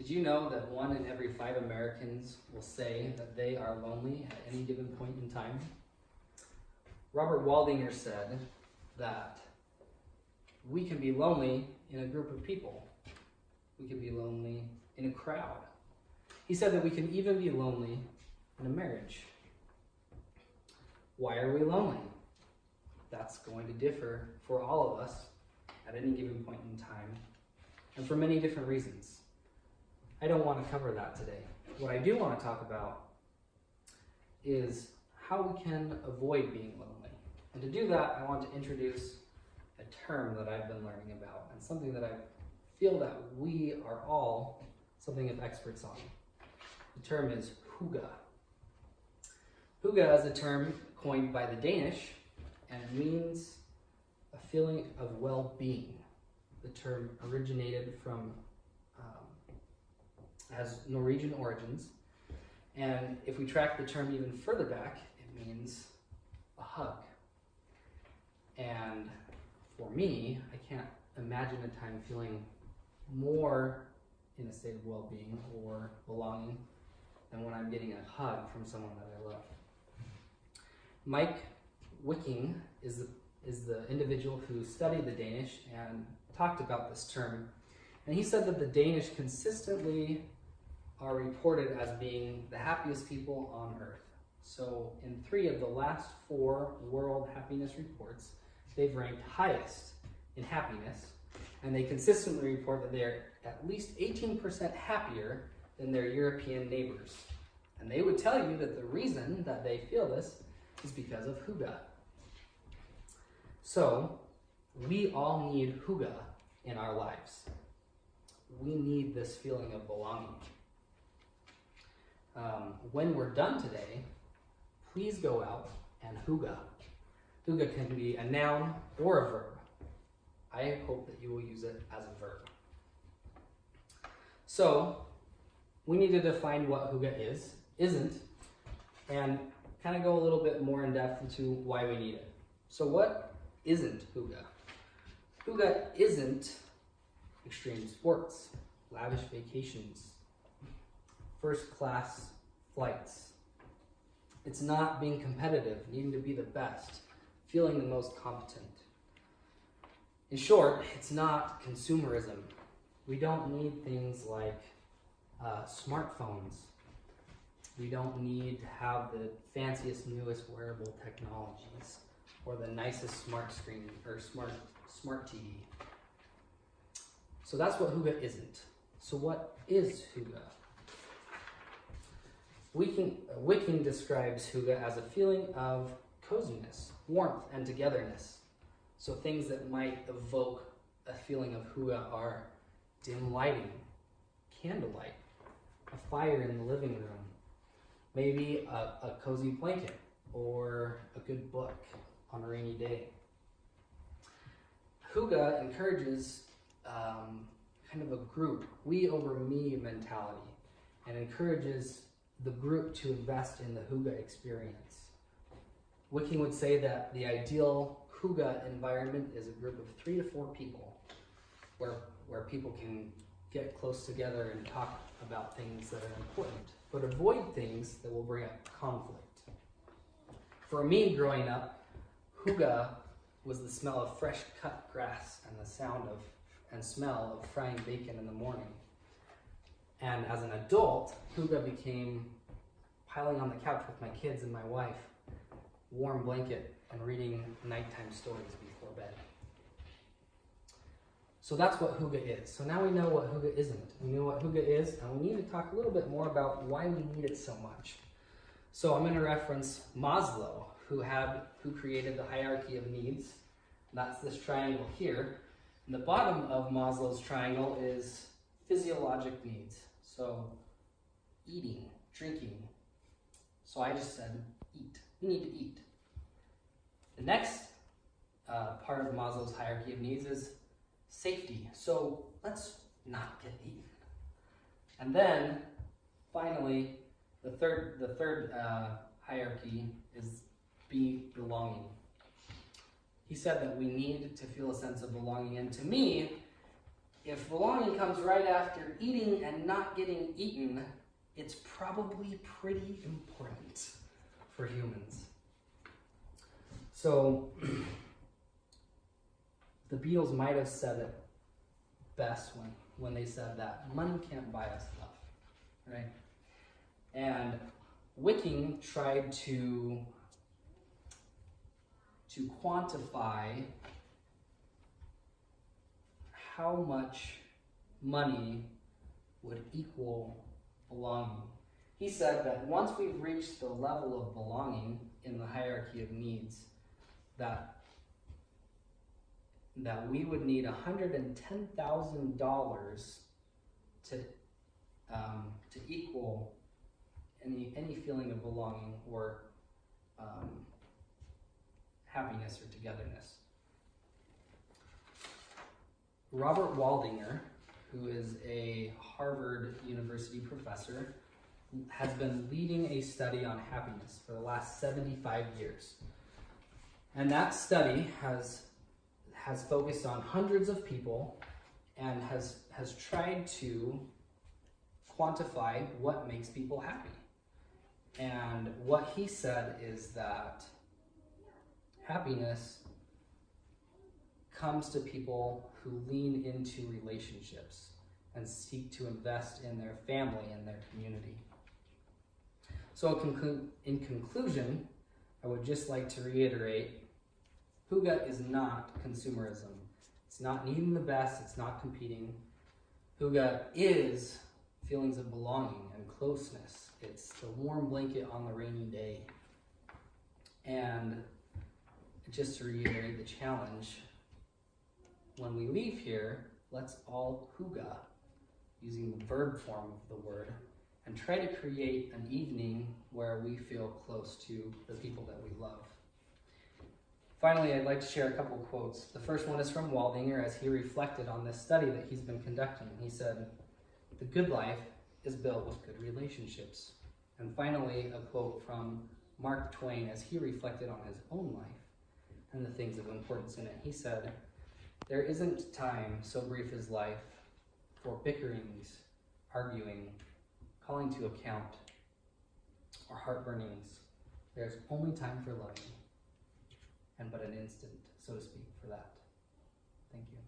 Did you know that 1 in every 5 Americans will say that they are lonely at any given point in time? Robert Waldinger said that we can be lonely in a group of people. We can be lonely in a crowd. He said that we can even be lonely in a marriage. Why are we lonely? That's going to differ for all of us at any given point in time, and for many different reasons. I don't want to cover that today. What I do want to talk about is how we can avoid being lonely. And to do that, I want to introduce a term that I've been learning about, and something that I feel that we are all something of experts on. The term is hygge. Hygge is a term coined by the Danish, and it means a feeling of well-being. The term originated from, has Norwegian origins, and if we track the term even further back, it means a hug. And for me, I can't imagine a time feeling more in a state of well-being or belonging than when I'm getting a hug from someone that I love. Mike Wicking is the individual who studied the Danish and talked about this term. And he said that the Danish consistently are reported as being the happiest people on earth. So in 3 of the last 4 world happiness reports, they've ranked highest in happiness, and they consistently report that they are at least 18% happier than their European neighbors. And they would tell you that the reason that they feel this is because of hygge. So, we all need hygge in our lives. We need this feeling of belonging. When we're done today, please go out and hygge. Hygge can be a noun or a verb. I hope that you will use it as a verb. So, we need to define what hygge is, isn't, and kind of go a little bit more in depth into why we need it. So what isn't hygge? Hygge isn't extreme sports, lavish vacations, first-class flights. It's not being competitive, needing to be the best, feeling the most competent. In short, it's not consumerism. We don't need things like smartphones. We don't need to have the fanciest, newest wearable technologies or the nicest smart screen or smart TV. So that's what hygge isn't. So what is hygge? Wicking describes hygge as a feeling of coziness, warmth, and togetherness. So things that might evoke a feeling of hygge are dim lighting, candlelight, a fire in the living room, maybe a cozy blanket or a good book on a rainy day. Hygge encourages kind of a group, we over me mentality, and encourages the group to invest in the hygge experience. Wicking would say that the ideal hygge environment is a group of 3 to 4 people where people can get close together and talk about things that are important, but avoid things that will bring up conflict. For me, growing up, hygge was the smell of fresh cut grass and the sound of and smell of frying bacon in the morning. And as an adult, hygge became piling on the couch with my kids and my wife, warm blanket, and reading nighttime stories before bed. So that's what hygge is. So now we know what hygge isn't. We know what hygge is, and we need to talk a little bit more about why we need it so much. So I'm going to reference Maslow, who created the hierarchy of needs. That's this triangle here. And the bottom of Maslow's triangle is physiologic needs. So eating, drinking. So I just said eat. We need to eat. The next part of Maslow's hierarchy of needs is safety. So let's not get eaten. And then finally, the third hierarchy is belonging. He said that we need to feel a sense of belonging, and to me, if belonging comes right after eating and not getting eaten, it's probably pretty important for humans. So the Beatles might have said it best when they said that money can't buy us love, right? And Wicking tried to quantify how much money would equal belonging. He said that once we've reached the level of belonging in the hierarchy of needs, that we would need $110,000 to equal any feeling of belonging or happiness or togetherness. Robert Waldinger, who is a Harvard University professor, has been leading a study on happiness for the last 75 years. And that study has focused on hundreds of people and has tried to quantify what makes people happy. And what he said is that happiness comes to people who lean into relationships and seek to invest in their family and their community. So in conclusion, I would just like to reiterate, Hygge is not consumerism. It's not needing the best, it's not competing. Hygge is feelings of belonging and closeness. It's the warm blanket on the rainy day. And just to reiterate the challenge, when we leave here, let's all Hygge, using the verb form of the word, and try to create an evening where we feel close to the people that we love. Finally, I'd like to share a couple quotes. The first one is from Waldinger as he reflected on this study that he's been conducting. He said, "The good life is built with good relationships." And finally, a quote from Mark Twain as he reflected on his own life and the things of importance in it. He said, "There isn't time so brief as life for bickerings, arguing, calling to account, or heartburnings. There's only time for loving, and but an instant, so to speak, for that." Thank you.